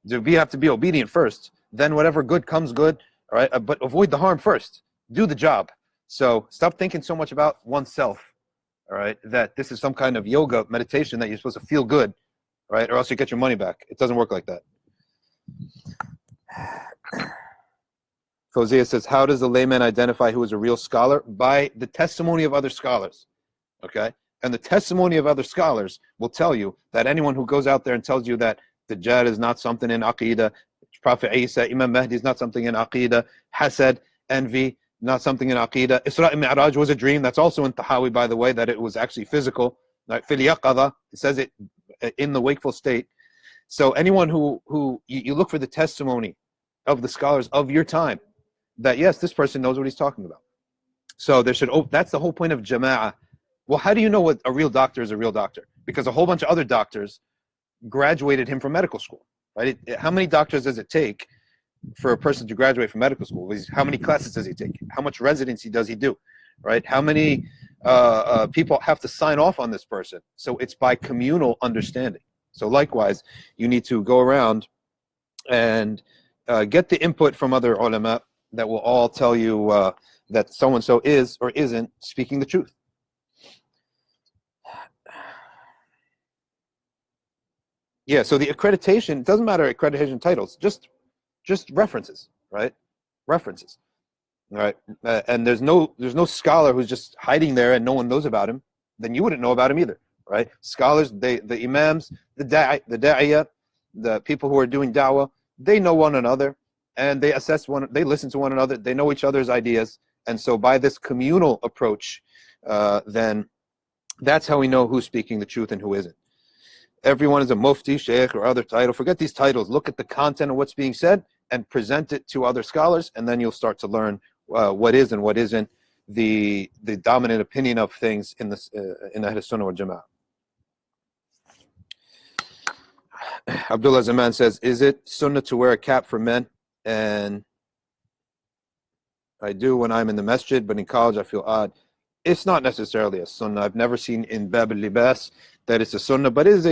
We have to be obedient first. Then whatever good comes good, all right? But avoid the harm first. Do the job. So stop thinking so much about oneself, all right, that this is some kind of yoga meditation that you're supposed to feel good, right, or else you get your money back. It doesn't work like that. Fozia says, how does the layman identify who is a real scholar? By the testimony of other scholars, okay? And the testimony of other scholars will tell you that anyone who goes out there and tells you that Dajjal is not something in Aqidah, Prophet Isa, Imam Mahdi is not something in Aqidah, Hasad, envy, not something in Aqidah. Isra and Mi'raj was a dream. That's also in Tahawi, by the way, that it was actually physical. Like Fil Yaqadha, it says it in the wakeful state. So anyone who you look for the testimony of the scholars of your time, that yes, this person knows what he's talking about. So there should, that's the whole point of Jama'ah. Well, how do you know what a real doctor is a real doctor? Because a whole bunch of other doctors graduated him from medical school, right? How many doctors does it take for a person to graduate from medical school? How many classes does he take? How much residency does he do, right? How many people have to sign off on this person? So it's by communal understanding. So likewise, you need to go around and get the input from other ulama that will all tell you that so-and-so is or isn't speaking the truth. Yeah, so the accreditation, doesn't matter accreditation titles, just references, right? References, all right? And there's no scholar who's just hiding there and no one knows about him. Then you wouldn't know about him either, right? Scholars, the imams, the da'iyah, the people who are doing da'wah, they know one another and they they listen to one another, they know each other's ideas. And so by this communal approach, then that's how we know who's speaking the truth and who isn't. Everyone is a mufti, sheikh, or other title. Forget these titles. Look at the content of what's being said and present it to other scholars, and then you'll start to learn what is and what isn't the dominant opinion of things in this in Ahl Sunnah wal Jama'ah. Abdullah Zaman says, is it sunnah to wear a cap for men? And I do when I'm in the masjid, but in college I feel odd. It's not necessarily a sunnah. I've never seen in Bab al-Libas that it's a sunnah, but it is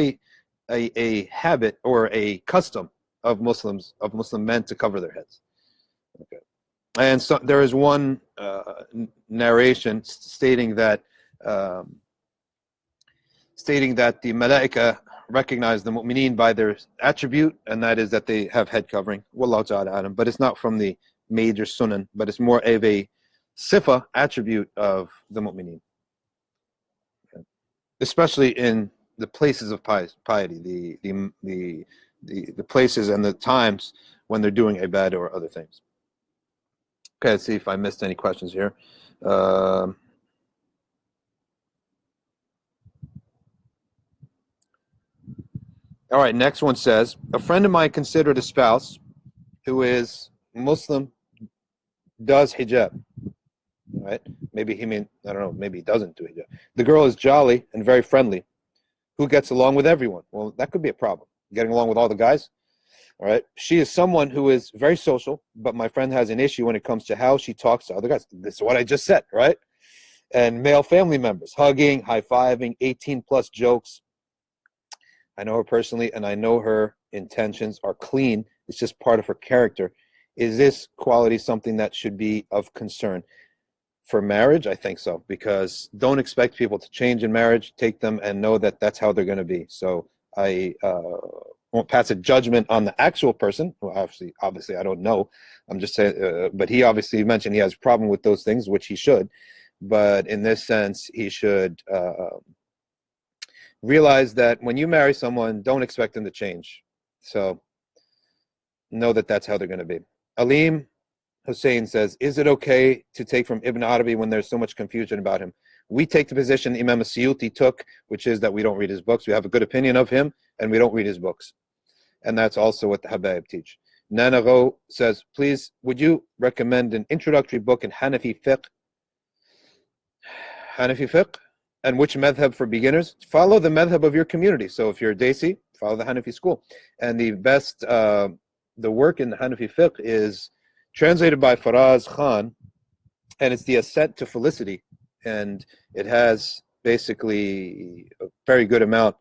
a habit or a custom of Muslim men to cover their heads. Okay. And so there is one narration stating that the malaika recognize the mu'mineen by their attribute, and that is that they have head covering. Wallahu ta'ala alam. But it's not from the major sunan, but it's more of a sifa attribute of the mu'mineen. Okay. Especially in the places of piety, the places and the times when they're doing ibadah or other things. Okay, let's see if I missed any questions here. All right, next one says, a friend of mine considered a spouse who is Muslim does hijab. Right? Maybe I don't know, maybe he doesn't do hijab. The girl is jolly and very friendly, who gets along with everyone. Well, that could be a problem, getting along with all the guys. All right. She is someone who is very social, but my friend has an issue when it comes to how she talks to other guys. This is what I just said, right? And male family members, hugging, high-fiving, 18-plus jokes. I know her personally, and I know her intentions are clean. It's just part of her character. Is this quality something that should be of concern? For marriage, I think so, because don't expect people to change in marriage. Take them and know that that's how they're going to be. So I won't pass a judgment on the actual person. Well, obviously, I don't know. I'm just saying, but he obviously mentioned he has a problem with those things, which he should. But in this sense, he should realize that when you marry someone, don't expect them to change. So know that that's how they're going to be. Aleem Hussein says, is it okay to take from Ibn Arabi when there's so much confusion about him? We take the position Imam Suyuti took, which is that we don't read his books. We have a good opinion of him, and we don't read his books. And that's also what the Habaib teach. Nana Gho says, please, would you recommend an introductory book in Hanafi fiqh Hanafi fiqh. And which madhab for beginners? Follow the madhab of your community. So if you're a Desi, follow the Hanafi school. And the best, the work in the Hanafi fiqh is translated by Faraz Khan, and it's the Ascent to Felicity. And it has basically a very good amount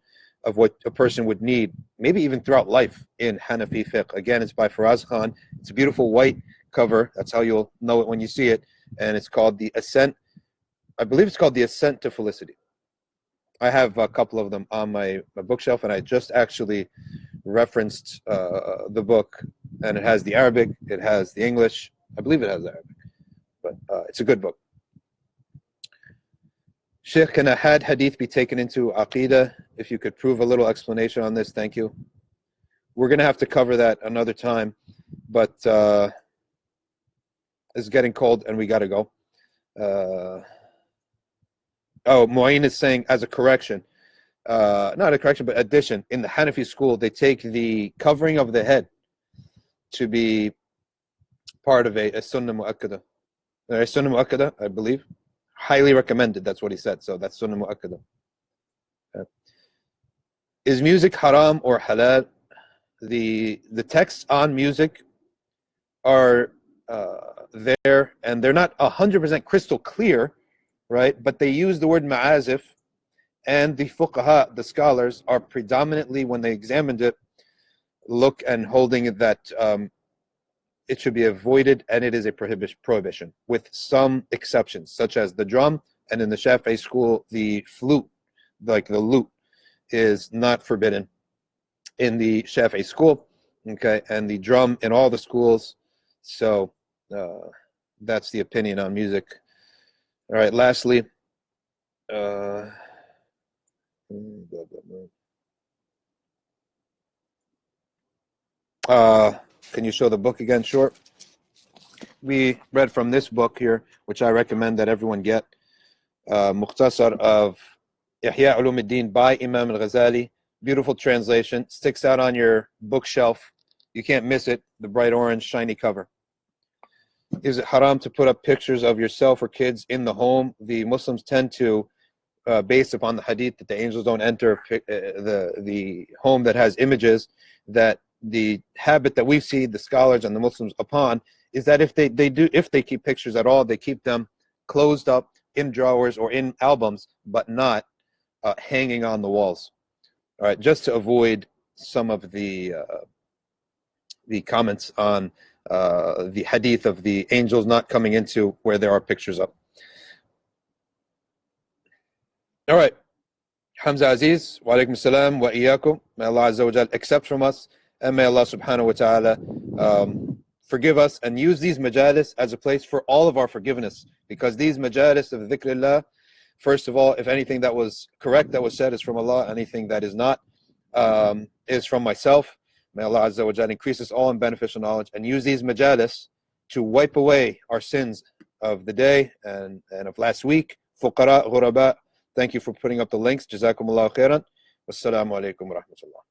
of what a person would need, maybe even throughout life, in Hanafi fiqh. Again, it's by Faraz Khan. It's a beautiful white cover. That's how you'll know it when you see it. And it's called the Ascent. I believe it's called the Ascent to Felicity. I have a couple of them on my bookshelf, and I just actually referenced the book, and it has the Arabic, it has the English. I believe it has Arabic, but it's a good book. Sheikh, can a hadith be taken into Aqidah? If you could prove a little explanation on this, thank you. We're going to have to cover that another time, but it's getting cold and we got to go. Mu'in is saying, as a correction, not a correction, but addition, in the Hanafi school, they take the covering of the head to be part of a sunnah mu'akkada. A sunnah mu'akkada, I believe. Highly recommended, that's what he said. So that's sunnah mu'akkada. Is music haram or halal? The texts on music are there, and they're not 100% crystal clear, right? But they use the word ma'azif, and the fuqaha, the scholars, are predominantly, when they examined it, look and holding it that it should be avoided, and it is a prohibition, with some exceptions, such as the drum, and in the Shafi'i school, the flute, like the lute, is not forbidden in the Shafi'i school, okay, and the drum in all the schools. So that's the opinion on music. All right, lastly, can you show the book again, short? We read from this book here, which I recommend that everyone get, Mukhtasar of Ihya Ulumuddin by Imam al-Ghazali. Beautiful translation, sticks out on your bookshelf. You can't miss it, the bright orange, shiny cover. Is it haram to put up pictures of yourself or kids in the home? The Muslims tend to, based upon the hadith that the angels don't enter the home that has images, that the habit that we see the scholars and the Muslims upon is that if they keep pictures at all, they keep them closed up in drawers or in albums, but not hanging on the walls. All right, just to avoid some of the comments on the hadith of the angels not coming into where there are pictures up. All right. Hamza Aziz, wa alaikum salam wa iyaakum. May Allah Azza wa Jal accept from us, and may Allah subhanahu wa ta'ala forgive us and use these majalis as a place for all of our forgiveness, because these majalis of dhikrillah, first of all, if anything that was correct that was said is from Allah, anything that is not is from myself. May Allah Azza wa Jal increase us all in beneficial knowledge, and use these majalis to wipe away our sins of the day and of last week. Fuqara, ghuraba, thank you for putting up the links. Jazakumullahu khairan. Wassalamu alaikum wa rahmatullah.